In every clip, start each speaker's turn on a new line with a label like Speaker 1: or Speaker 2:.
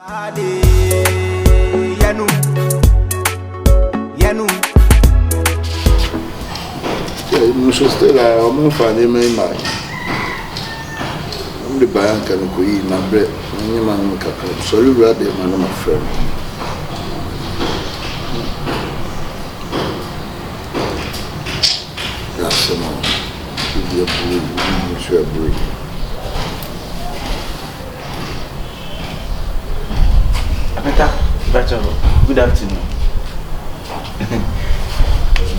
Speaker 1: You should still I'm finding my mind. I'm the bank and go eat my bread. So you rather man, my friend. That's some more. You're blue.
Speaker 2: Good afternoon.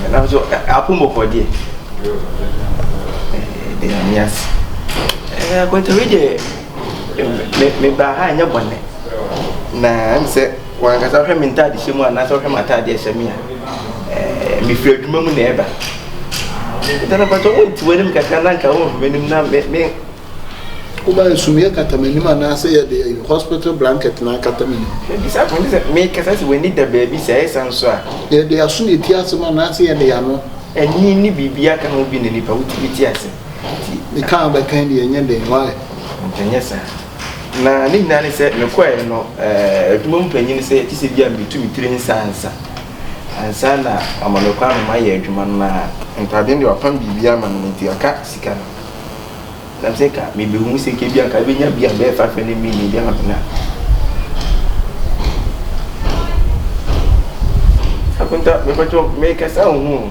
Speaker 2: And I was Apple for dear. Yes. I'm going to read it. Maybe I know one. Now, I'm said, one I saw him in Taddy, someone I saw him at Taddy Samia. Me feared the moment ever. Then about to wait to him, Katanaka, when him now met me. Uba Sumia Catamini, and I say the hospital blanket na Catamini. Disappointed make us we need the baby says and so. They are soon tears of Manasi and they are no. And Nini Bibia can be in any pautivity. The can't be candy and yending why. Yes, sir. Now, Nina said, no, quite no, Mumpenny said, this is between 3 sons. And Sana, I'm on the corner of my age, man, and pardon your pump Bibia man into your cat, Sika. I'm saying, maybe we say, Kibia, Cabina, be a bear for any million. I couldn't make us own.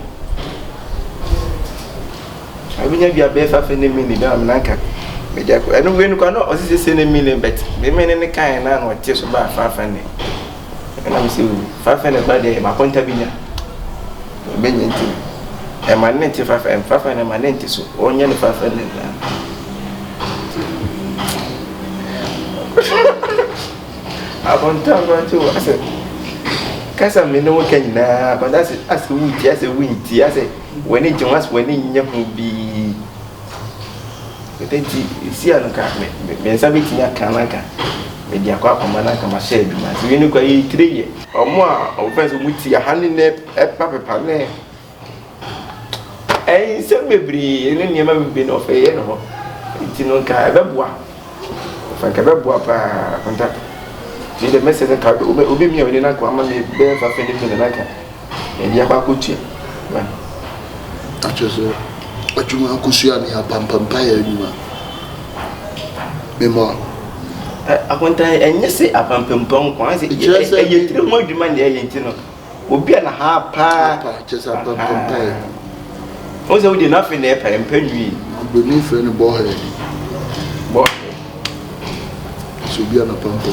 Speaker 2: I will be a bear for any million. I don't win, cannot also say a million, but they mean any kind of what just about 500. And I'm saying, 500 by day, my point of view. And my 95 and 500 and my 90, so only 500. I want to talk to I said, Casa me no can now, but that's as we just a wind. I say, when it was when in your be. But then you see, I don't care. Me sabiti ya kanaka. Me dia kwa manaka ma share bi ma. So you know kwa 3 or more offense with your hand in a papa pane. Eh, so bebre, ene niam ma be no fe ye no. Nti no ka beboa. Fa ka beboa pa contact. Ni the message ka obi mi oni na kwa ma me be fa fe ni na ka. E dia kwa kutu. Ba. Achoso. Ajuma akusua ni apampampa ya nyuma. Memo. Akonta enye se apampampa kwa se e tire mo adwuma ne ye ntino. Obi na ha pa chesa apampampa. O se we dey nothing na pa mpanwi. Oboni fe ni bo he. Bo. So bi na apampampa.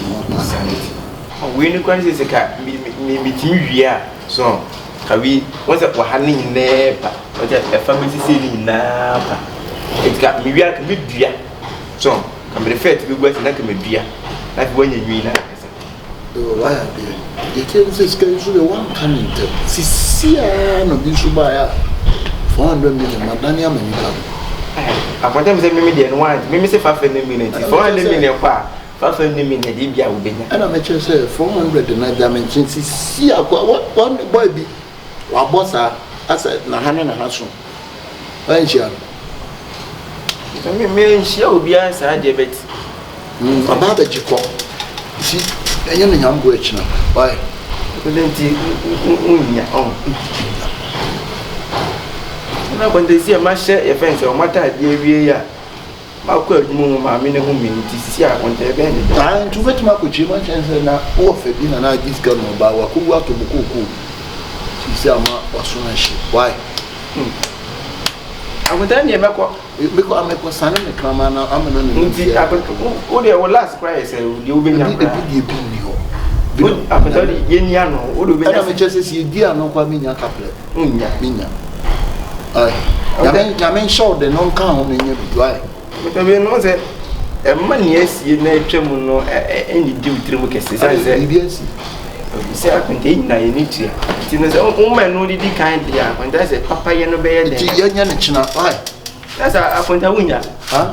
Speaker 2: We ni kwa se ka mi timi wia so kawi what's up wahani nepa oja e family sisi na pa etika mi wia ka mi dua so ka me refer to bi gwa na ka me dua na bi wanya nwi na kasa
Speaker 1: do why be ye tell say ska you the one can inter sisi no bi so ba ya 400 million madani amani ka
Speaker 2: akwata me say me de no want me say 500 million 400 million kwa 500 million de bia wo benya
Speaker 1: ana me che say 400 na dimension sisi akwa one boy bi wa bossa asa na hane na haso anjia
Speaker 2: me nshia obi ansa de bet
Speaker 1: baba ba jiko si enye no nyambo echina why
Speaker 2: lenti unya na kwande si ma she e fence o mata de wie ya ma kwa adwuma ma me ne ho me nti si a kwande be ne
Speaker 1: ah tu vetima ko chi ma chance na o fe bi na disca no ba wa ko wa to bukuku si ama wasuna shi why
Speaker 2: akwanda ne meko
Speaker 1: because ameko sane me krama na amena ne
Speaker 2: nti akwanda o de o last price de obenya
Speaker 1: bi ni ho
Speaker 2: akwanda ye nia no o de obenya
Speaker 1: na me chese si di ano kwa minya kaple minya ai ya men show de non kan ho nya bi why
Speaker 2: but we no say e ma ne asie na atwam no eni di utrimu kese say
Speaker 1: bibiasi
Speaker 2: se akwanda ina ye ni tia ti no say o ma no di kind dia akwanda say papa ye no be ye de
Speaker 1: ti ye nya ne china why
Speaker 2: that's akwanda wunya
Speaker 1: ha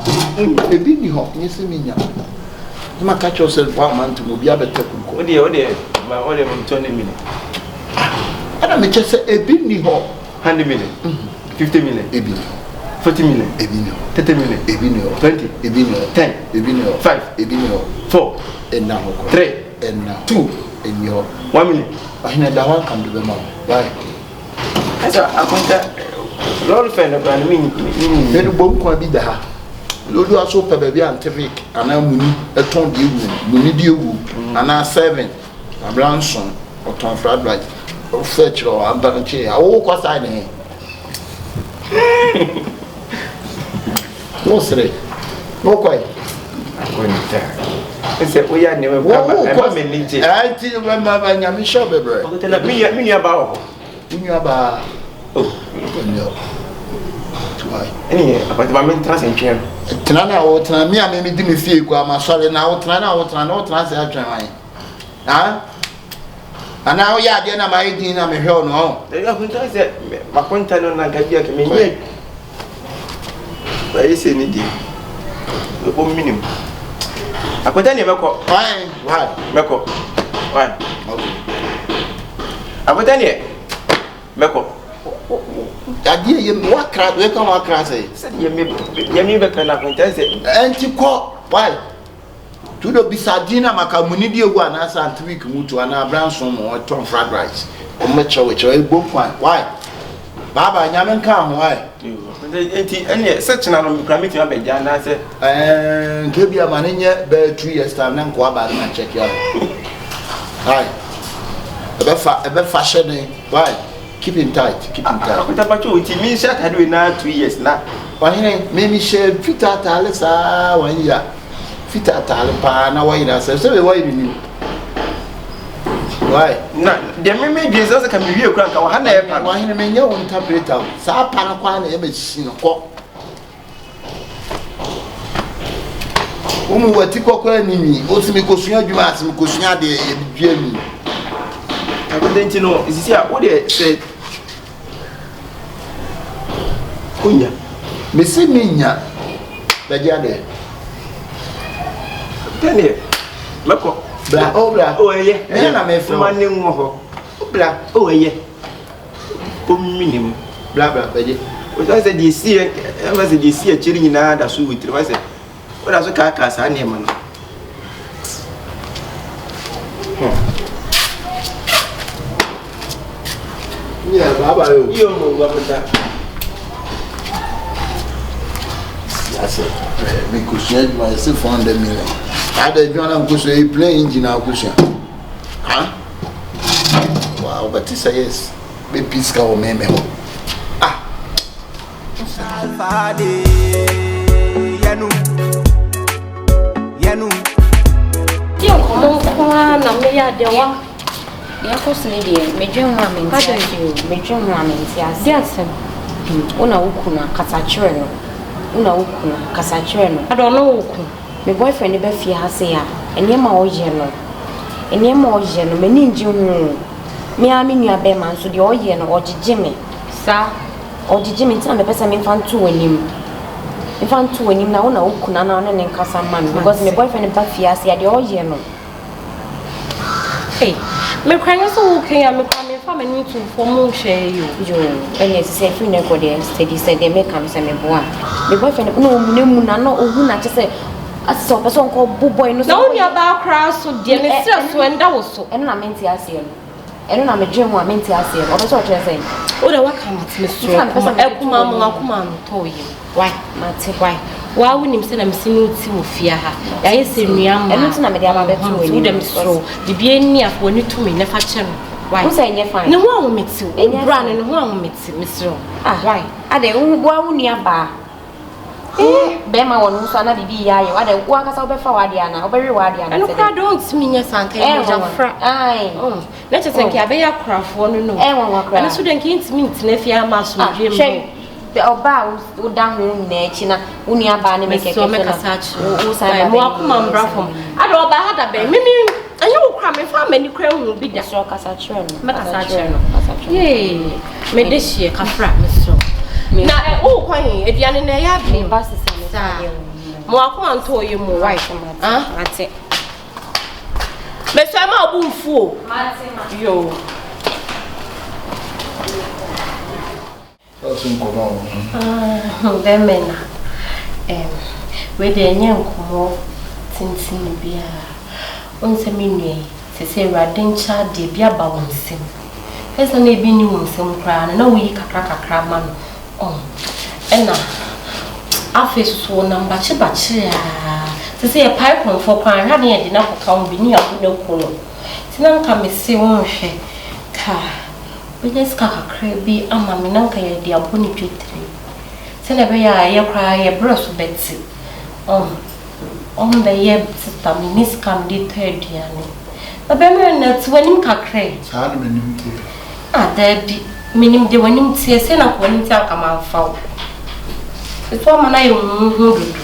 Speaker 1: e bi ni ho ni se minya ma ka cho se wa man to obi abeta kuko
Speaker 2: o de ma mo tone mi
Speaker 1: ana me che se e bi ni ho
Speaker 2: 100 million 50 million
Speaker 1: e bi
Speaker 2: 40 million
Speaker 1: e bi ni
Speaker 2: 30 million
Speaker 1: e bi ni
Speaker 2: 20
Speaker 1: e bi ni
Speaker 2: 10
Speaker 1: e bi ni
Speaker 2: 5
Speaker 1: e bi ni
Speaker 2: 4
Speaker 1: e na ho
Speaker 2: 3
Speaker 1: and 2 in your
Speaker 2: 1 minute.
Speaker 1: I know that one come to the mom. Why?
Speaker 2: I said, I want that. Lord, friend of mine,
Speaker 1: then the bomb can be there. Lodu aso pe baby antivic ana muni eton de ewu muni de ewu ana 7 abranson oton fried rice o fetch ro ambanche awo kwasa ne no sere no kwai
Speaker 2: akonita ese oya ne we ba me nije
Speaker 1: anti we ma ba nyame sho bebre
Speaker 2: o tell me me aba o
Speaker 1: ni aba oh no why
Speaker 2: apart ba me trans entwem
Speaker 1: Tana o tana mi a me di me fie kwa ma sole na o tana se atwen wan ha ana o ya de na ma idin na me hwe no ho
Speaker 2: e ya kunta se ma kunta no na gabia ke me ye ba ise ni di o minimum akunta ni meko
Speaker 1: why
Speaker 2: meko why
Speaker 1: okay
Speaker 2: akunta ni meko
Speaker 1: Adi ye wa kra we ka wa kra say
Speaker 2: ye me be kana kunta se
Speaker 1: enti ko why tudo bisadina makamuni die gu ana sa antweek mutu ana branson mo ton fried rice o mecho we cho e bo kwan why baba nyame nka ho why
Speaker 2: enti ene search na no kra metu abeja na se
Speaker 1: nke bia manenye be 2 years time na nko aba na check ya hi ebe fashion why keep in tight
Speaker 2: akunta pacho uti mi sha tadu na 2 years na
Speaker 1: wahine memi she fita tale sa wanya fita tale pa na wayina se we wayi ni why
Speaker 2: na de me Jesus ka mi wie kura nka wa na e pa
Speaker 1: wahine me nya won interpreter sa pa na kwa na e be shi no ko umu wati kokko animi o ti mi kosunya djuma ati mi kosunya de e bidua mi
Speaker 2: akunta no isisi a wo de se kunya
Speaker 1: mesi minya bajade
Speaker 2: tene meko
Speaker 1: bla
Speaker 2: o eye
Speaker 1: me na me fro
Speaker 2: mane nwo ho
Speaker 1: bla
Speaker 2: o eye o minim
Speaker 1: bla baje
Speaker 2: o so se di si e ma se di si e chiri nyina da so witri wa se o da so ka sa ne ma no
Speaker 1: yeah baba yo
Speaker 2: mo wa pata
Speaker 1: ase me kosunya djuma se 400 million ada djuma na kosunya e plane engine na kosunya ha wow but this yes be piska o meme ho ah
Speaker 3: Salfade yanu
Speaker 4: Dio komo kwa na me ya de wa
Speaker 5: ya kosini de medwen ho amenti medwen ho amenti
Speaker 4: de asem
Speaker 5: una ukuna kasachire no una ukuna kasachire no
Speaker 4: ado no wuku
Speaker 5: me boyfriend be fie ha se ya enema oye no meni nji hu me ami nua be man so de oye no ogige me
Speaker 4: sa
Speaker 5: ogige me tina me pesa me fantu wanim na una ukuna na one ne nkasa man because me boyfriend be fie ha se ya de oye no
Speaker 4: hey me kwanya so wuku ya me kwa me fa mani tu fo mo hwe yo
Speaker 5: ene se fi ne ko de steady se de me kam se me boa me boyfriend no mu na no ohu na che se asa person ko boy no so
Speaker 4: na unya ba kra so de me sira so enda wo so
Speaker 5: eno na menti ase no eno na me dwen ho menti ase no obeso o che se
Speaker 4: o da waka mat me so ekuma mo akuma no to yi
Speaker 5: why mate why
Speaker 4: wa wunim se na mesini uti wo fia ha ya yese nuama
Speaker 5: eno ti na me de aba betu
Speaker 4: wo ni dem so de bi eni afo ni tumi ne fa che no why
Speaker 5: who say nye fine
Speaker 4: ne ho ahometi o bra ne ho ahometi mesro
Speaker 5: why ade wo wa wuni aba be ma wonu so na bibi ya ye ade wo akasa obefa wa dia na obewe wa dia na
Speaker 4: se de don't minya sanka e mo jafra
Speaker 5: ai
Speaker 4: na che senke abeya krafo no no
Speaker 5: wa kra
Speaker 4: na so de nke intimi ntine fia ma so dwe mo
Speaker 5: be oba o dan ho na echi na wuni aba ne mekeke so na
Speaker 4: o sai mo akoma mbra fom ade oba hada be mimi anyi wo kra me fa mani kra hu bi da
Speaker 5: so kasa chere no
Speaker 4: me kasa chere no ye me de hie kafra me so na o kwan aduane na ya bi
Speaker 5: ba sese me sa
Speaker 4: mo akoma nto ye mo
Speaker 5: wife mate
Speaker 4: me so ma obu mfu
Speaker 5: mate
Speaker 4: yo Demena. We de nya nkomo tintin bia. on se me say Radencha de Biaba won sim. First and be new some crown, no we kakra man on. And now, I face so number bachi to say a pipe for crying, having a dinner for count be near no polo. Tinan come say one she car. We just kakra be a maminanka dear pony tree. Senabaya, ye cry a brush Betsy. On the year sister, Miss Cam did third year. A better nuts when him cacre. Ah, there be meaning the when him see a send up when him tell come out foul. It's one man I won't.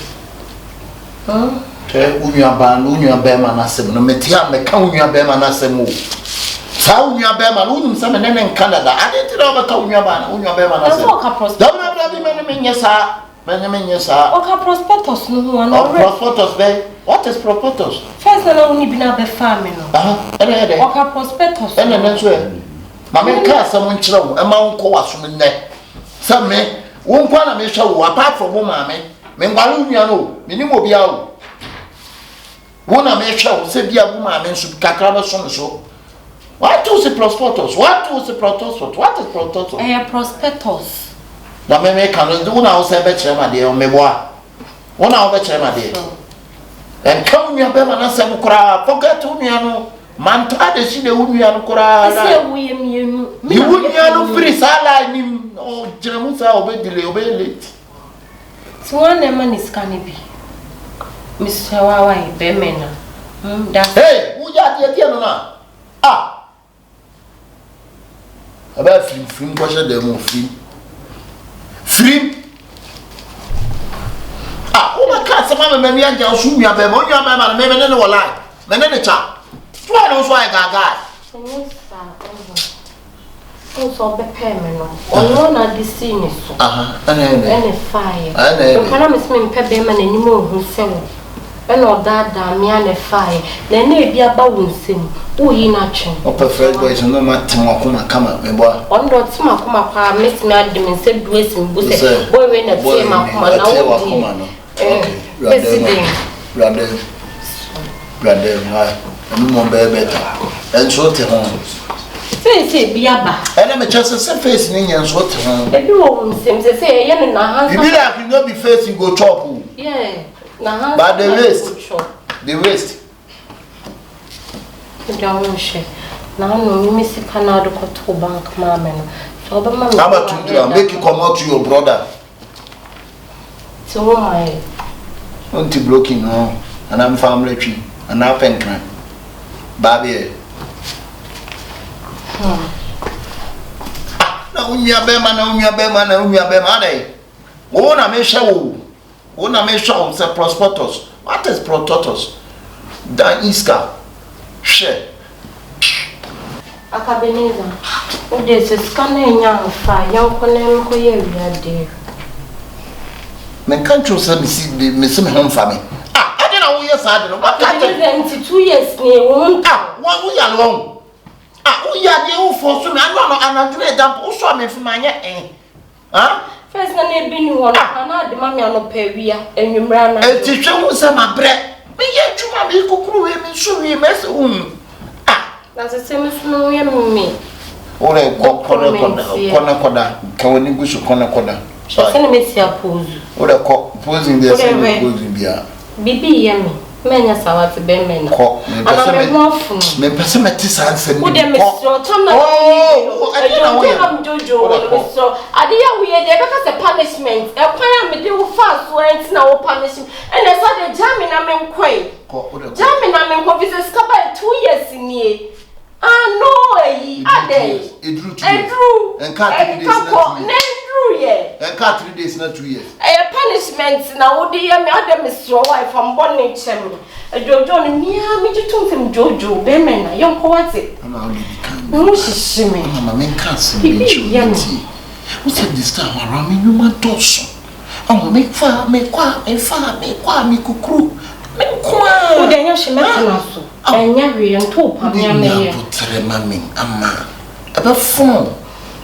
Speaker 1: Unia Beman Assem, no metia, me Kaunia Beman Assem. Saunia Beman, some men in Canada. I didn't know about Kaunia Beman Assem. Don't have many yes, sir. Benjamin, yes, sir.
Speaker 4: Oka prospectus, no one.
Speaker 1: Prospectus, babe. What is prospectus?
Speaker 4: First, I only been up the family. Oka prospectus.
Speaker 1: And then, swear. Mamma can't someone chill, a mount coas from the neck. Some men won't want to make show apart from woman. Mengaluno, minimo biao. One I make show, said the woman, and should cacaba so. What was the prospectus? What was the prospectus? What is prospectus?
Speaker 4: A prospectus.
Speaker 1: Na me can do now say better my dear me boa. One hour better my dear. And come your bema na sem kura forget to me no man to ade si de wunu no kura.
Speaker 4: Say we you
Speaker 1: wunu no free sala ni o jemusa obedile obelate.
Speaker 4: So one man is can be. Mr. Wawai bemena. That's
Speaker 1: hey, who ya dia no na? Ah. Aba film question dem o film. Free. Ah, oh my God, some of them are just shooting up. When you are my man, maybe no lie. Men in the chat. Why don't I got?
Speaker 4: also be payment. Or no, this scene is so. And fire. And can I miss me pay man anymore who sell? And all that damn me and a fire. Then maybe about him. Oh, he not changed. Oh, preferred boys, no matter what come up, my boy. On the smoke, come up, miss me at them and said, dressing, boy, when a team of Brother, and more better. And so to home. Say, be a bar. And I'm just a face in Indians. What everyone seems to say, you not be facing go chop. Yeah, but the waste. Now, no, Miss Canada got to bank, mamma. So, how about to make you come out to your brother? So, my auntie blocking, no, and I'm family tree, and I'm pentra. Baby. Now, we are Beman, Ona me show, the prospectus. What is prototus? Dan Iska. Share. Akabenezer. Oh, there's a scanner young fire, young colonel, we are there. Men can't you say, Miss Home family? Ah, I don't know, yes, I don't know. What can't you 2 years near one? Ah, one we are long. Ah, we are the old for soon. I don't know, and I dread them also me for my eh? Huh? First, I never been one. I'm not the mammy on a peria, and you ran a teacher who said my bread. Me yet you ma be kukuru we me show we mess ah na se se me sunu we me ore kona kan woni gusu kona so se me si pose ore ko posing there se me posing bia bibi ye me menya sawati be me na ana me mofu me pese me ti san se me ko de me so tam na I'm Juju so adiya we dey because the punishment e kwan me dey wo fast so ent na wo punishment and so the jamming na me kwai jamming na me ko visa skaba 2 years ni ah no e ade edru and cut 3 days and cut 3 days na 2 years punishment na wo dey me ade me so wife am born in chem Jojo ni mia mi jitu nsem Jojo be me na yonko wate ama o libi kan no shishime ama me kan se me chuti o se this time around me nyuma toso ama me fa me kwa mi kukuru me kwa o de nya shime na so enya hwe nto pa me ame ye putre mami ama aba fon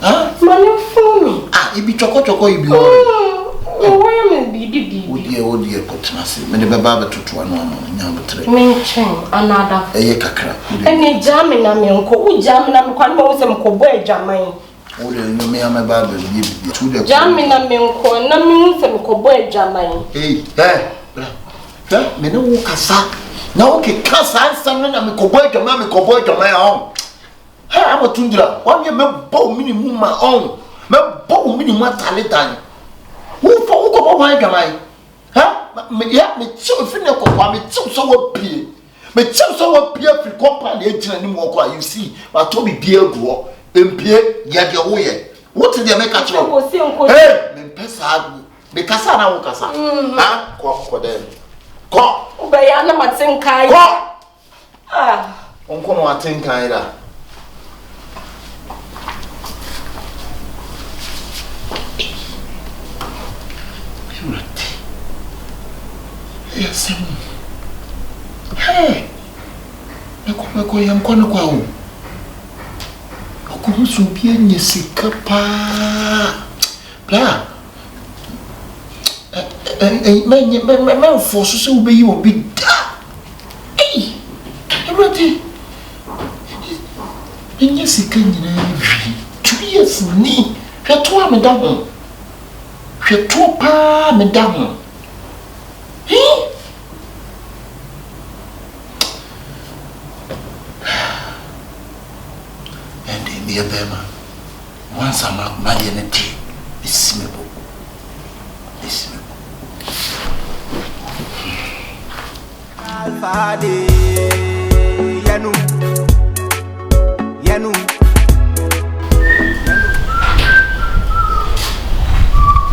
Speaker 4: ha mani fon mi ah ibi choko ibi o wa ya me bi bibi.
Speaker 1: Odi kotena se. Me de baba betutu anu nya betre.
Speaker 4: Me chen another.
Speaker 1: Eye kakra.
Speaker 4: Eni jam na me nko. U jam na me kwani mo se mko bo adwaman.
Speaker 1: Odi no me am baba bibi. Tu de.
Speaker 4: Jam na me nko na me se mko bo adwaman.
Speaker 1: Me no wo kasa. Na wo ke kasa ansam na me kobo adwaman on. Ha amatundira. Wa me bo minimum ma on. Me bo minimum taletan. Who for who go buy gamai? Huh? Me chill finish me chill so pie. Me chill so pie free company agent ni mo kwa you see. Ma to be bia go. Empie ya de wo ye. What did they make at all? Hey, me pesa me kasa na wo kasa. Ha? Ko dem. Ko.
Speaker 4: Obe ya na matenkai.
Speaker 1: Ko.
Speaker 4: Ah.
Speaker 1: Onko no atenkai da. Yes, hey, eko yam kono kwa o. Ko so bia nye Sika pa. Bla. Me force so be you be da. Hey. Everything. Nye Sika nyina wi. 2 years ni. Hwe to am da ho. Hwe to pa me da ho. And in the Abema, once I'm out my energy, it's simple.
Speaker 3: Alpha de Yanu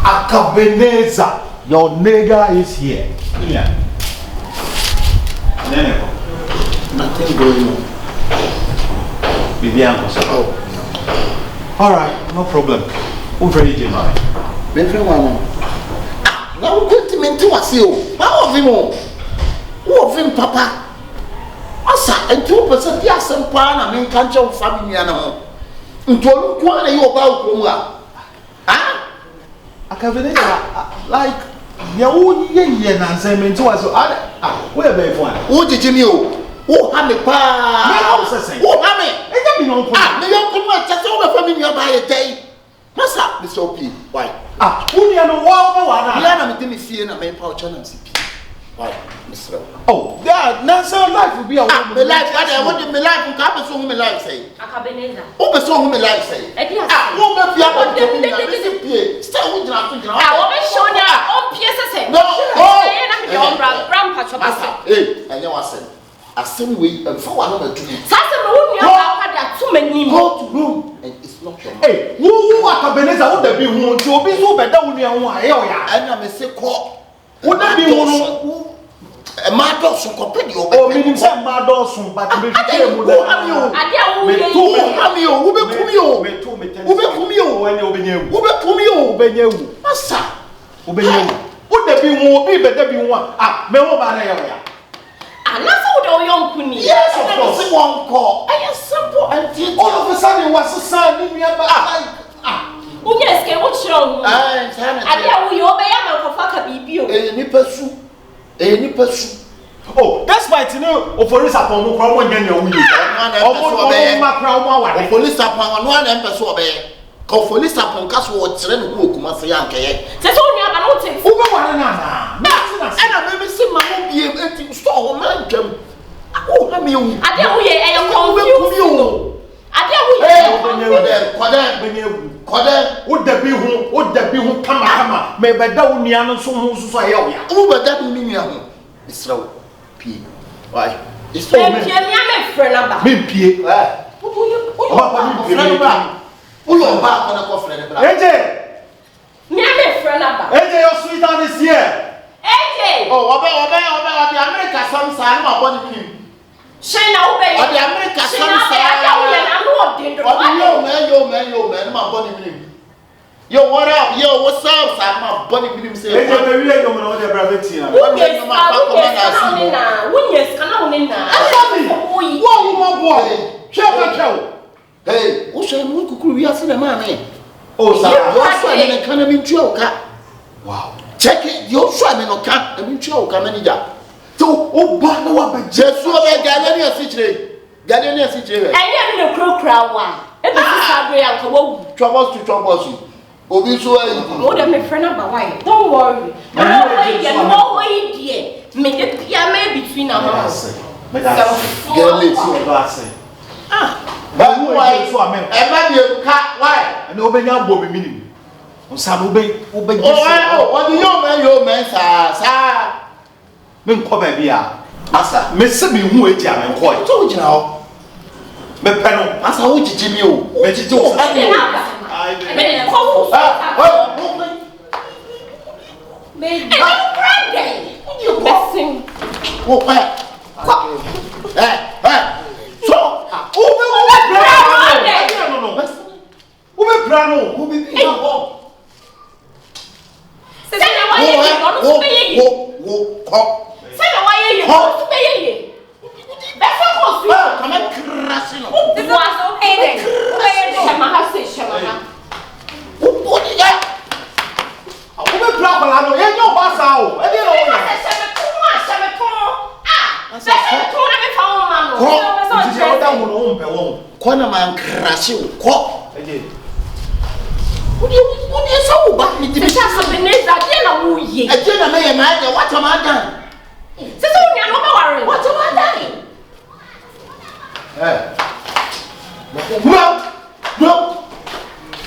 Speaker 6: Akabenezer, your nigger is here. Yeah.
Speaker 1: Nothing going on.
Speaker 6: Oh. All right, no problem. Who ready to marry?
Speaker 1: Now I'm going to maintain what's you. How of him? Who of him, Papa? Asa, and 2% yes, some pan, I mean, can't you family animal? Into a one you about Kumla. Ah?
Speaker 6: Akabenezer, like, you and say me to us. Where are you?
Speaker 1: Who did you? Who have me pa? Who have me?
Speaker 6: Me don't
Speaker 1: come just over from me by a day. Massa, Miss OP. Why?
Speaker 6: Who you know what?
Speaker 1: I didn't see a main pouch on CP. Why, Mr.
Speaker 6: Oh, yeah, Nancy life will be a woman.
Speaker 1: The life I wanted me life and come so whom life say.
Speaker 4: Akabenezer.
Speaker 1: Who so whom life say? Who may be able to still would not think.
Speaker 4: I want to show you all pieces. No,
Speaker 1: hey, I know I said. A same way and for one number 2.
Speaker 4: Too many
Speaker 1: go to room and it's not your
Speaker 6: hey, who Akabenezer would be who to be so better when you are here.
Speaker 1: And I'm a sick call.
Speaker 6: Would that be one?
Speaker 1: A mad dog so compared you.
Speaker 6: Oh, meaning some mad dogs, but to be fair, who have you?
Speaker 1: Massa.
Speaker 6: Would there be more people that be one? Area.
Speaker 4: And that's all the young Kuni.
Speaker 1: Yes, of course. One call. I am simple and
Speaker 6: all of a sudden was a son in me about
Speaker 4: Yes, what's wrong? I tell you, obey a man for fuck a BB.
Speaker 1: Any person.
Speaker 6: Oh, that's why to know of police upon the crown when you're
Speaker 1: police upon one episode. Call police upon Castle, Trent, who must say, that's only about it. And I never see my home be able to store man. Oh, I mean, I tell you, I
Speaker 6: would there be who come, maybe that we are so who's so I
Speaker 1: over that meaning. It's slow. P. Why? It's so
Speaker 4: many friend about
Speaker 6: me. P.
Speaker 1: Who are back on a coffin?
Speaker 6: AJ!
Speaker 4: Me a friend about
Speaker 6: AJ, your sweetheart is here.
Speaker 4: AJ!
Speaker 1: Oh, obey the America, some sign of body.
Speaker 4: Shine obey
Speaker 1: the America, some yo man, my body. Yo, what up? Yo, what's up? My body with him say,
Speaker 6: AJ, maybe I don't know their brother. Hey, what's your move? We are seeing a man. Oh, sir, you're an economy joke. Wow.
Speaker 1: check it. You try me no can. I mean, you can manager.
Speaker 6: So, oh, but no one but
Speaker 1: just so I got any situation. Got any situation.
Speaker 5: I am no crowd one. And this is how we are to
Speaker 1: troubles you. Obi so
Speaker 5: oh, them friend number why? Don't worry. No way, dear. Me the PMA between our house.
Speaker 6: Get it so glass.
Speaker 1: But who are so amen? And man, you cat why?
Speaker 6: And obey your bobby meaning. On some obey.
Speaker 1: Oh, what do you man, sir?
Speaker 6: Men come baby.
Speaker 1: Asa,
Speaker 6: Miss me who is jam and quite.
Speaker 1: Told you now.
Speaker 6: Me panel.
Speaker 1: Asa, who did you know?
Speaker 6: Me to do.
Speaker 5: Baby, Friday. You blessing.
Speaker 1: Oh, so, Kwana man crash you. What do you so about me? The Akabenezer, I may imagine what am I done? What am I done?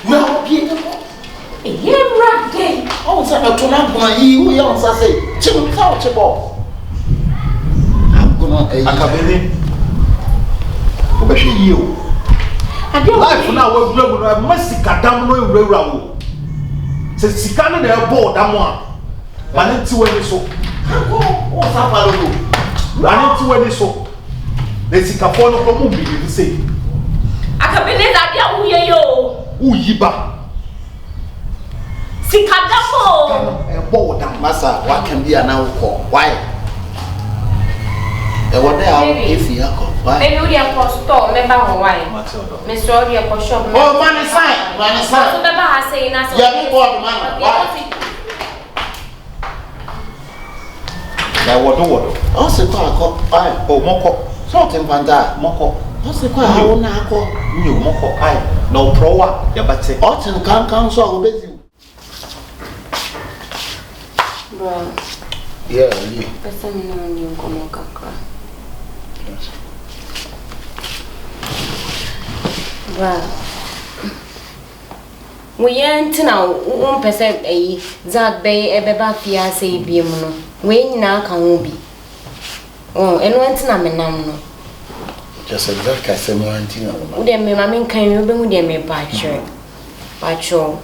Speaker 1: No, beautiful. Oh, so I turn up my you answer say, Chim couch ball. I'm gonna Akabenezer. You. Life now was regular, Sika damn no regular. Says Sika and their board, damn one. Man, it's when you so. What's up, I don't know. Man, it's when you so. The Sika for no come be the same.
Speaker 5: Akabenezer, who yo?
Speaker 6: Who yiba?
Speaker 5: Sika damo.
Speaker 6: A board, damn
Speaker 1: massa. What can be an outcall? Why? What they are if you are called.
Speaker 5: Maybe we are store, member Hawaii. Miss Rory, a shop.
Speaker 1: Oh, man, sign.
Speaker 5: So, member has saying us.
Speaker 1: Yeah, bought man.
Speaker 6: Now, what?
Speaker 1: Also, call I. Oh, Moko. Something Vanda. Moko. Also, call I will not call you Moko. I. No pro. Yeah, but say, Autumn can't counsel with you.
Speaker 5: Bro.
Speaker 1: Yeah,
Speaker 5: Pesa mimi na ndio ngomo kaka. Bro. We ain't now pesa Zak bay ebeba fiase bi mu no. We nyina ka ho bi. Oh, eno antina menam no.
Speaker 1: Just exactly same antina.
Speaker 5: Wo dem me ma men kan we be hu dem me pa chere. Pa cho.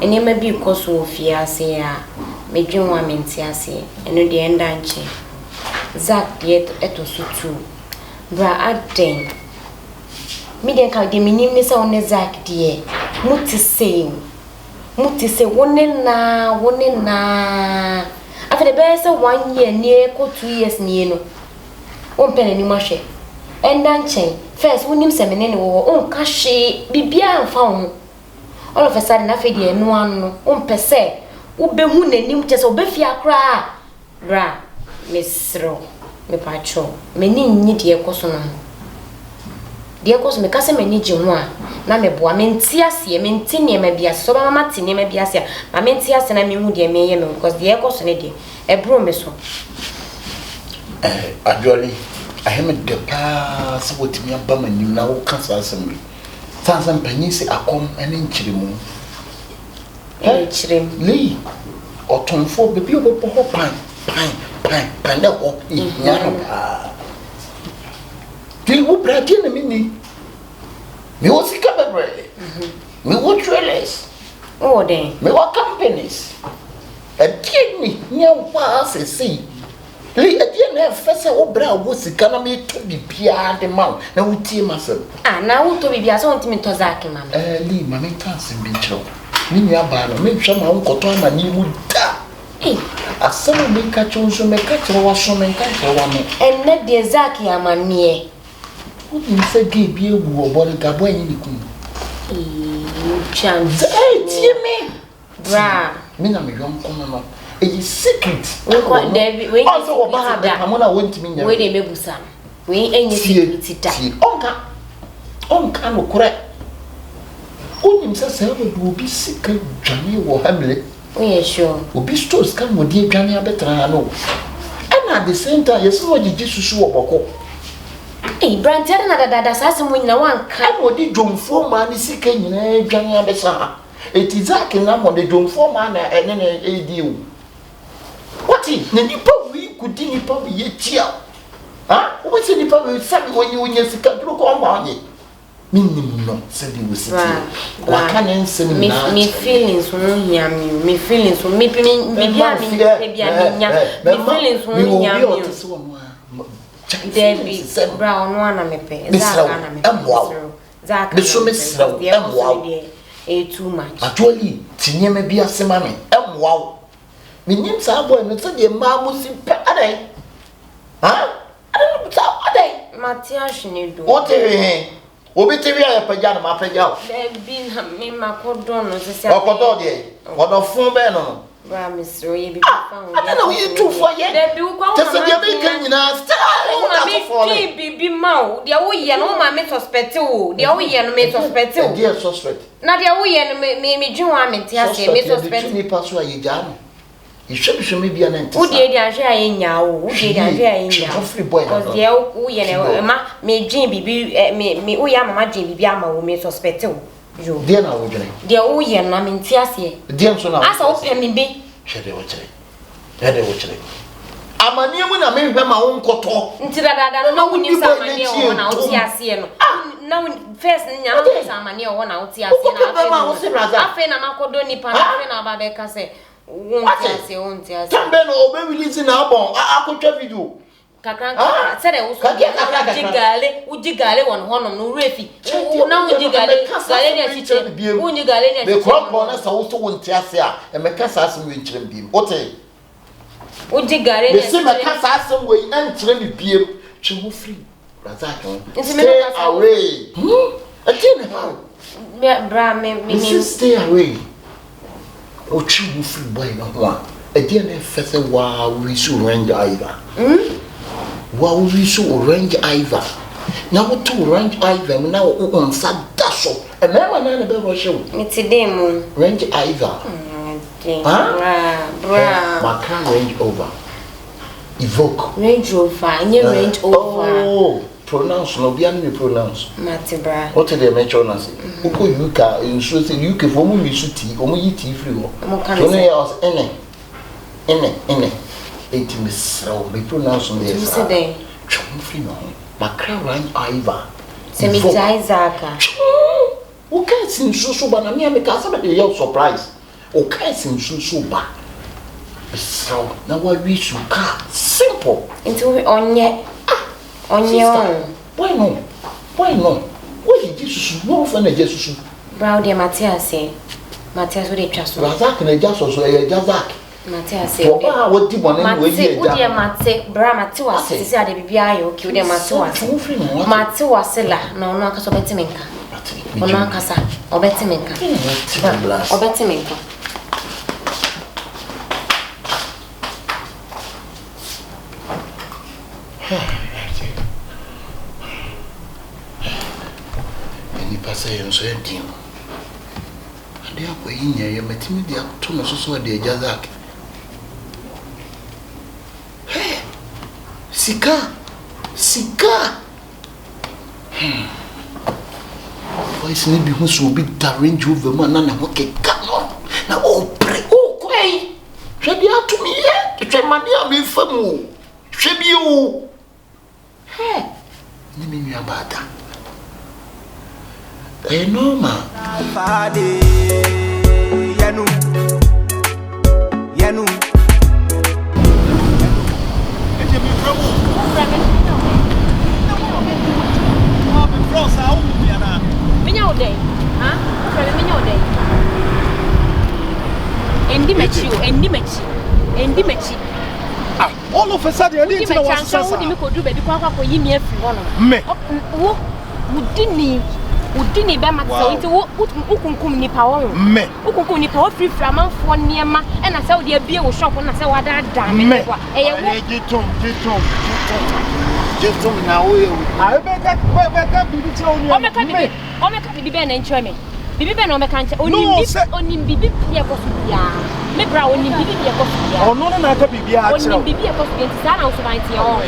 Speaker 5: Ene ma bi koso fiase a medwin wa mentiase eno de enda nche Zak de eto sutu bra aden mi den ka de minim ni se one Zak de muti se wone na after the best 1 year near ko 2 years ni no on pen ni mahwe enda nche first wonim se menene wo on ka hwe bibia amfa ho all of a sudden na fe de no ano on pese ubehu nanim chese obefia kra bra mesro me pacho meni nyi de ekoso no de ekoso me kase meni je ho a na me boa menti ase menti ne ma bia so ba mama tene ma bia ase ma menti ase na me hu de me ye me because de ekoso ne de ebro me so
Speaker 1: Aduro I am the pass what me aba manim na wo kasa assembly sansan panyisi akom ene nchirimu
Speaker 5: chirem
Speaker 1: Lee otonfo bebi obo ho pan na ho ihia no pa Dili wo brade na mini me wo Sika bebre me wo trailers
Speaker 5: oh den
Speaker 1: me wo companies adie ni nya wa sesi Lee adie na fese wo bra wo Sika na me to bibia de ma na wo tie masem
Speaker 5: na wo to bibia so ntimi to Zak mama
Speaker 1: Lee mama kan sem bi ncho Nini abano me hwa ma nkoto ama ni mu da asama me ka chonso me ka tro wa so me ka tro wa me
Speaker 5: enne de Zak ya manie
Speaker 1: wo ni se ge bi ewu obo ni gabo anyi ni kun
Speaker 5: chance
Speaker 1: tie me
Speaker 5: bra
Speaker 1: me na me yon kono no A secret.
Speaker 5: We got David. We
Speaker 1: also about that. I'm gonna wait to me.
Speaker 5: We dey make busam. We any secret ta.
Speaker 1: Onka no correct. Onim say say we be Sika dwane wo hamle.
Speaker 5: We sure.
Speaker 1: Obi stores kan mo die dwane abetra no. And at the same time, yes, what did Jesus wo boko?
Speaker 5: Eh, Brantel na dada sase mo nyina wan ka.
Speaker 1: Mo di dwomfo ma ni Sika nyina dwane abesa. It is that na mo de dwomfo ma na ene na edi o. What is na nipa wi kudi nipa wi ye tia. Ah, wo se nipa wi sabi wonye Sika duro ko ma onye. Minimum no said you was what can I say me
Speaker 5: feelings won yam me feelings me feelings Debbie brown one me pay Zaka too much
Speaker 1: actually tinye me bia sema me wow me nim sa boy no say the ma mo si pe adai ha adai sa adai
Speaker 5: Matias ni do
Speaker 1: what Obi TV ya pagya na ma pagya o.
Speaker 5: Debi na me makodo no se se.
Speaker 1: Okodo de. Odo fun be no.
Speaker 5: Bra Mr. Ye bi fa o.
Speaker 1: Ada na we tu fo ye.
Speaker 5: Debi wo kwa.
Speaker 1: Te se de be kan nyina style.
Speaker 5: O ma me ti bibi ma o. De wo ye no ma me suspect o. De wo ye no me suspect o.
Speaker 1: De suspect.
Speaker 5: Na de wo ye no me dwen wa me ti ase me suspect.
Speaker 1: Ni paso aye jam. Ihwe me bia na ntesa.
Speaker 5: Wo de anhwe aye nya o. Wo de anhwe aye nya.
Speaker 1: Free boy na.
Speaker 5: Cause de wo ye no ma me dwen bibi me wo ya mama dwen bibi ama wo me suspect o. Yo.
Speaker 1: De na wo dwen.
Speaker 5: De wo ye no me nti ase.
Speaker 1: De nso na.
Speaker 5: Asa wo pe me bi.
Speaker 1: Hwede wo kire. Hwede wo kire. Amani mu na me hwe ma wo nkoto.
Speaker 5: Nti dada no wo nim sa amani o na wo ti ase no. Na first nya no sa amani o na wo ti ase na afi na makodo nipa na afi na aba be ka se won't ase.
Speaker 1: Tambe no obe release na abon akotwa video.
Speaker 5: Kakranka said I was jigale one honom no refi. Now jigale gale ni chiche. Unji gale ni
Speaker 1: chiche. The crop na sa wo so won't ase a e meka sa asem we nkyerem biem. Ote.
Speaker 5: Unji gale ni.
Speaker 1: Me se meka sa asem we nkyerem biem. Twe ho free. Razak. Stay away. Again how?
Speaker 5: Bra me
Speaker 1: stay away. O twe ho free boy no ho. Again e fese wa we so range either. Wa we so range either. Now what to range either now on sadaso. E me ma na be wo show.
Speaker 5: Me ti dem o.
Speaker 1: Range either.
Speaker 5: Bra.
Speaker 1: Maka range over. Evoke.
Speaker 5: Range over. Any range over.
Speaker 1: Oh, pronounce no be any pronounce.
Speaker 5: Mati bra.
Speaker 1: What dey mention na say? Uko yuka in so say UK for mo use tea, omo yi tea free ho. So na ya was ene. Eti misraw me pronounce on there.
Speaker 5: Say dey.
Speaker 1: Chum free no. Maka range either.
Speaker 5: Se me jai zaka.
Speaker 1: O ka sin so ba na me ka say be your surprise. O ka sin so ba. So na wa wish you car simple.
Speaker 5: Into onye
Speaker 1: why no? Why did Jesus no for na Jesus?
Speaker 5: Brown de Matias wo de twa so.
Speaker 1: Razak na Jesus so e Jazak.
Speaker 5: Matias
Speaker 1: o ba wo di bone we ye
Speaker 5: ja. Wo de Mate bra Matias se ade bibia ayo ki wo de Matias. Matias la na ono aka so beti menka. Ono aka sa obeti menka. Obeti menka.
Speaker 1: Any passay and so empty. And they are way in here, Matimi, they are too much so de Jazak. Hey, Sika. Voice maybe who should be the range over man and okay, come on. Now, oh, pray, oh, quay. Should be out to me yet to try money on me for more. Should be you. Hey, name me about that. I know, ma.
Speaker 3: Yanu.
Speaker 6: All of a sudden, I need to know what's
Speaker 7: Me.
Speaker 5: Udini be matso nti ukunkum nipa wo.
Speaker 6: Me.
Speaker 5: Ukunkum nipa wo free amanfo niema e na se wo de abie wo shop na se wada da me kwa. Eye wo
Speaker 1: Jitum na wo ye.
Speaker 6: I beka bibi ti oni.
Speaker 5: O meka bibi be na nchwe me. Bibi be na o meka nche onim bibi pie ko so bia. Me bra onim bibi pie ko so bia.
Speaker 6: Ono na ka bibi a kire.
Speaker 5: Onim bibi e ko so bia nti sa na usuban tie o.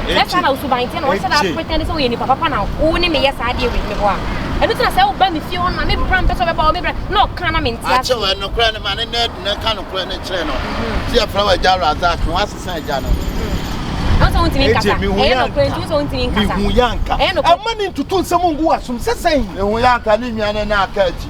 Speaker 5: Esa na usuban tie na wo se na pretend say wo ye ni papa na wo ni me yes ade we me ho a. Enu tena say wo ba me fie ho na me bra mpe so be ba o me bra na o kan na me ntia.
Speaker 1: Ache we no kra na ma ne kan no kra na kire no. Ti e fra wa jaro azak no asesa eja no.
Speaker 5: Anso untimi nkasa. E no kwenti so untimi nkasa.
Speaker 6: Mi hu yanka. Amani ntutu nsem ngu asum sesen.
Speaker 1: E hu yanka ni nwane na aka achi.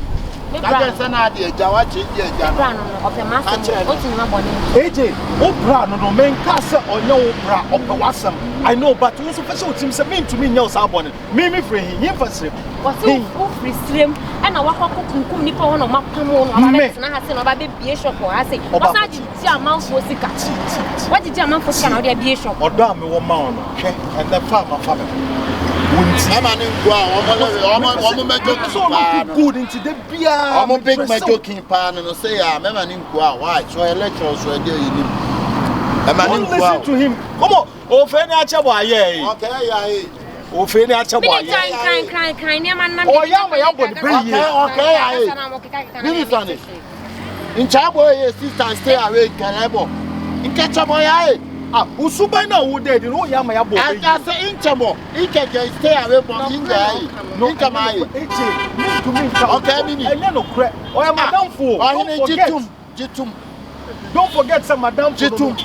Speaker 1: Kaje se na ade eja wa che di eja no.
Speaker 5: Bra no ope maso untimi ma bone.
Speaker 6: AJ, o bra no men kasa onye o bra ope wasam. I know but we so person utim se me ntumi nya o sa bone. Me free him fasire.
Speaker 5: Wasi o free stream e na wakwa kokunkum nipa ho no mapam no aba na ha se no aba be bie shop ha se. Wasa ji amanfo Sika. What ji amanfo Sika na o de bie shop.
Speaker 6: Odo am wo ma ono. Hwe and the farm afame.
Speaker 1: Ama ni ngwa omo mejo pa
Speaker 6: good into the bia
Speaker 1: omo big mejo king pa no say ya mema ni ngwa why so electoral so dey you ama ni ngwa
Speaker 6: listen to him come on o fe ni achebo aye
Speaker 1: okay ya
Speaker 6: o fe ni achebo aye
Speaker 5: Cry ni man na
Speaker 6: o ya ma ya body be ye
Speaker 1: okay ya minister ni in chabo ye sister stay away kanebo in kachabo ya
Speaker 6: usuba na wo dead no ya ma ya bo
Speaker 1: I say inchamo Kyekyeku stay away from India no come ai okay mini
Speaker 6: enye no kre o ya madam fo
Speaker 1: jitum
Speaker 6: don't forget some madam
Speaker 1: jitum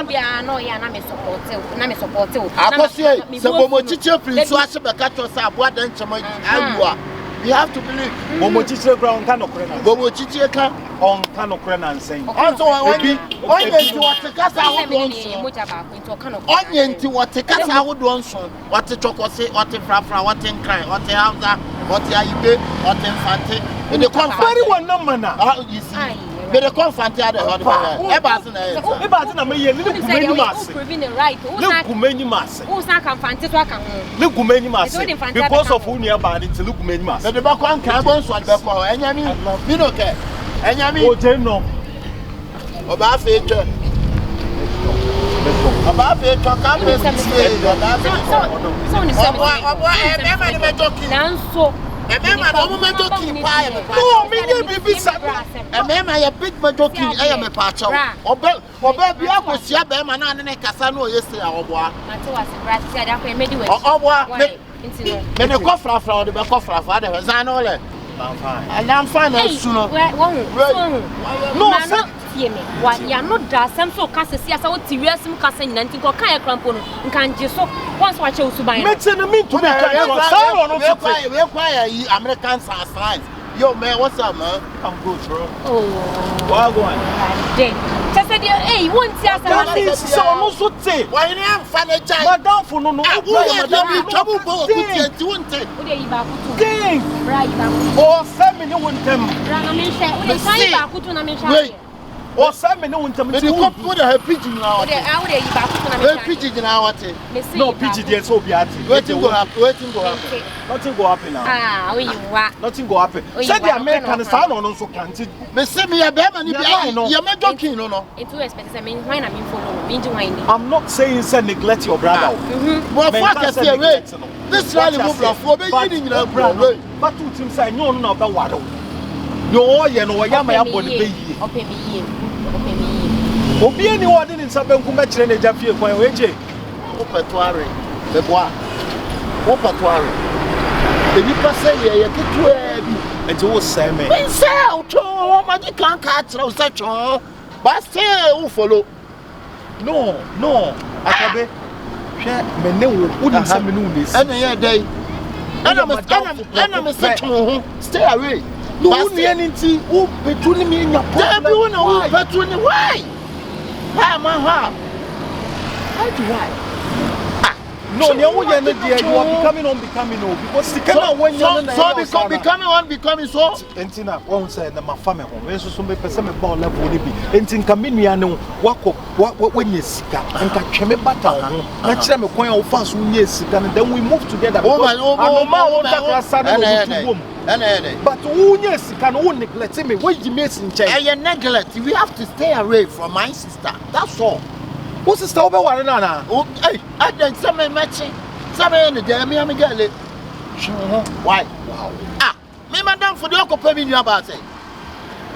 Speaker 5: bia no ya na me support
Speaker 1: akosie se bomo chiche prince so ashe be kacho say aboa dan chama ayua you have to believe
Speaker 6: bomo chiche ground kan no kre na
Speaker 1: bomo chiche kan
Speaker 6: on kan no kre na nsen
Speaker 1: also onye nti watekasa hodo onye nti watekasa hodo nso wate chokose wate frafra wate nkran wate hausa wate ayibe wate mfante e dey come
Speaker 6: very one number na
Speaker 1: you see be dey come mfante ade hodo e ba se na me ye ni kumeni mase le kumeni mase
Speaker 5: who san kan mfante to aka ho
Speaker 6: le kumeni mase because of who near bad nti le kumeni mase
Speaker 1: be ba kwa nkan bo nso ade be kwa enyami mi no ke enyami
Speaker 6: o je no
Speaker 1: oba fe twa Aba fe to ka me se so ni se obo e ma ni me joking nanso e me ma do me joking pa e me pa
Speaker 6: no me dey bibi sa
Speaker 1: e me ma ya big me joking e ya me pa cha oba bi akosia be ma na ne kasa na o yesi a obo a
Speaker 5: mate wase bra ti ada ko e medi we
Speaker 1: obo a me ne ko fra o de be ko fra de zan no le I'm fine su no
Speaker 5: no sir me wa ya no da sem so ka se sia sa o ti wiasem ka se nyina nti ko kan e krampo no nkan je so once wa che usuban
Speaker 6: me te no me to me ka ya so no
Speaker 1: we kwa ya yi American science yo man what's up man
Speaker 6: I'm good bro
Speaker 5: oh
Speaker 6: why go on
Speaker 5: just say hey won ti asa
Speaker 6: so no so te
Speaker 1: why ni am fa na jai
Speaker 6: madam for no
Speaker 1: madam bi trouble bo ku ti enti won te
Speaker 5: o de yi ba kutu
Speaker 6: king
Speaker 5: right ba
Speaker 6: o se me ni won tem
Speaker 5: ra na me hwe o de sai ba kutu na me hwe
Speaker 6: o se me ni won tem
Speaker 1: ti ko put the pigeon na
Speaker 5: o de yi ba kutu na me hwe
Speaker 1: pigeon na wate
Speaker 6: no pigeon dey so be ati
Speaker 1: waiting go happen
Speaker 6: nothing go happen now
Speaker 5: we wa
Speaker 6: nothing go happen say the American say no so kanti
Speaker 1: me say me ya be ma ni bia ya me joking no
Speaker 5: it too expect say me why na me follow me why ni
Speaker 6: I'm not saying say neglect your brother
Speaker 1: but fuck us here wait this rally move la for be yin ni na bro wait
Speaker 6: but you team say no na be wado no ye no ya ma ya body be yi
Speaker 5: ope me yi
Speaker 6: obi ani wode ni nsa benku me kire na jafie kwan we je
Speaker 1: o petuare be boa o petuare ebi pase ye ketu e bi
Speaker 6: enti wo say me
Speaker 1: ben say o to ma di kan ka tira o say cho but still o follow
Speaker 6: no akabe hwe me ne wo udi nsa me no nesi
Speaker 1: ena ye dai ena me say cho stay away
Speaker 6: no uni ani nti wo petu ni me nya
Speaker 1: problem there be one wo petu ni why ha man ha how do why
Speaker 6: No, you are becoming unbecoming, because Sika when you're
Speaker 1: becoming so.
Speaker 6: Entina, one said, my family, when so some person about level be. Entin Caminiano, when you Sika, and catch me battle. Catch them a coin of fast when you Sika, and then we move together. But who yes can only neglect me? What you missing?
Speaker 1: Neglect. We have to stay away from my sister. That's all.
Speaker 6: What's the stove one?
Speaker 1: Oh, hey, I did some matching. Some in the Jamie Amigale. Why? Wow. Ah, me, madam, for the Okape you about it.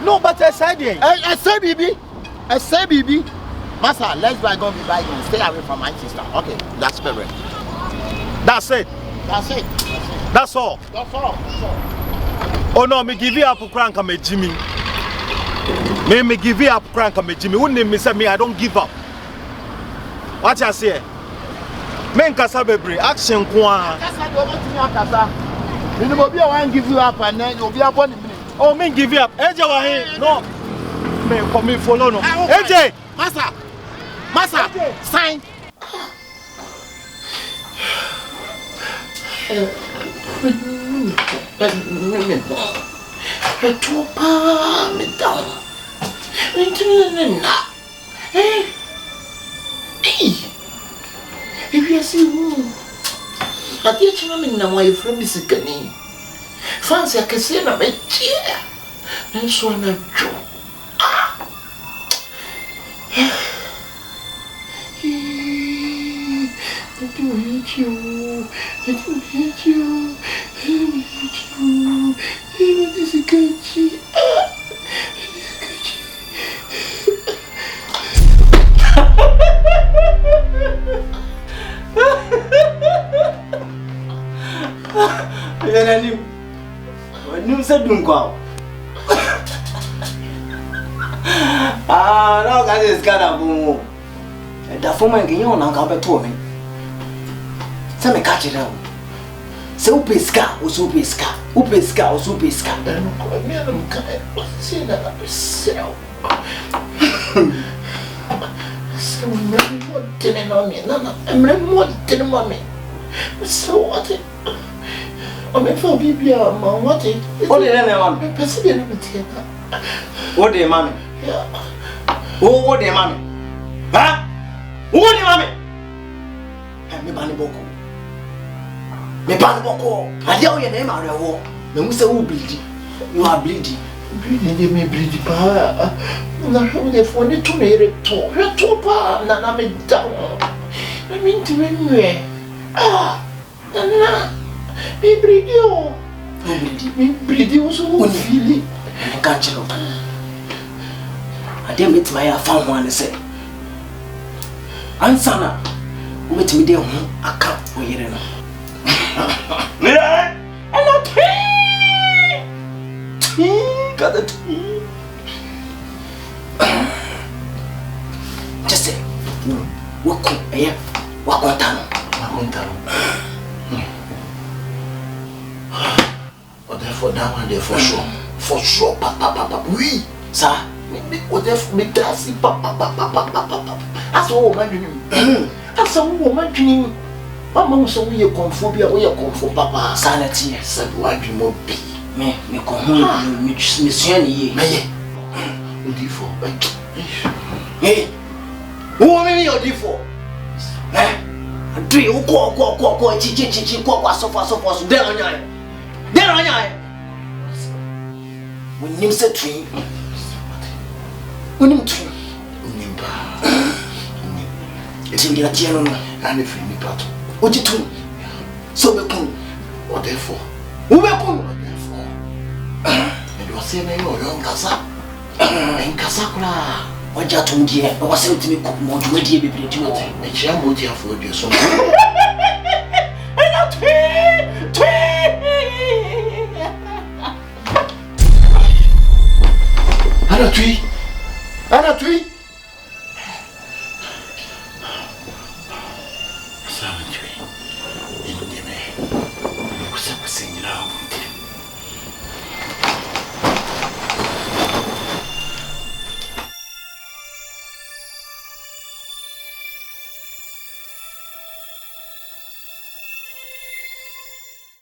Speaker 6: No, but I said,
Speaker 1: I say, BB. I say, BB. Master, let's buy go by and stay away from my sister. Okay, that's correct.
Speaker 6: That's it.
Speaker 1: That's it.
Speaker 6: That's all.
Speaker 1: That's all.
Speaker 6: Oh no, me give you up crank and me Jimmy. Me give you up crank and me Jimmy. Wouldn't me say me I don't give up. What you say? Men kasa bebre action kwa.
Speaker 1: Kasa do want me akasa. Me no be wan give you up and then obi abon me.
Speaker 6: Oh, men give you up. Eje wa he. No. Me for me follow no. Eje,
Speaker 1: Master, sign. Me down. If you see who, I teach him in my friend is a canny. Fancy I can see a bit cheer. And so I'm a joke. I do hate you. I do hate you. I do hate you. What is a catchy?
Speaker 2: Nim se dun kwa. Ah, no ga this kind of boom. Da forma ngi yon na ka beto me. Se me catch it down. Se o pesca, o so pesca. O pesca, o so pesca.
Speaker 1: Não come não cai. Se na céu. Se o meu tem nome, não, é meu tem nome. So what? I'm a for baby, man. What it?
Speaker 2: What the name, man?
Speaker 1: President,
Speaker 2: what the mommy?
Speaker 1: Yeah.
Speaker 2: Oh, what the mommy? Huh? What the mommy? Me bani boko. Me bani boko. I tell your name, I will. Me must say who bleeding. You are bleeding.
Speaker 1: Bleeding, they may bleed. Pa, na home the phone to me. To pa, na me down. I mean to me. Ah, na. Me bleed you. Me bleed you so feeling.
Speaker 2: I can't chill. I didn't meet my found one and say, Ansana, with me there, I can't wait. And got it. Just say, what could I have? What on town?
Speaker 1: For that one, there for sure, papa, oui, sir. What if me dancing, papa. That's all my dream. That's all my dream. Mama, so we are conforming, papa.
Speaker 2: Sanity,
Speaker 1: said, why dream of be?
Speaker 2: Me come home, me ye.
Speaker 1: Udifo,
Speaker 2: hey, who are me or Difo? Eh? Three, who go, chichi, so there on your when you say tree, when you tree, it's in the general and if you need part. What you do? So we come.
Speaker 1: What therefore?
Speaker 2: Who will come?
Speaker 1: Therefore, and you are saying you're young Casa and Casacra.
Speaker 2: What you told you? I was saying to me, cook more to me, dear, be pretty much.
Speaker 1: And she am with you for you so. Anna tree. Savage. In the me.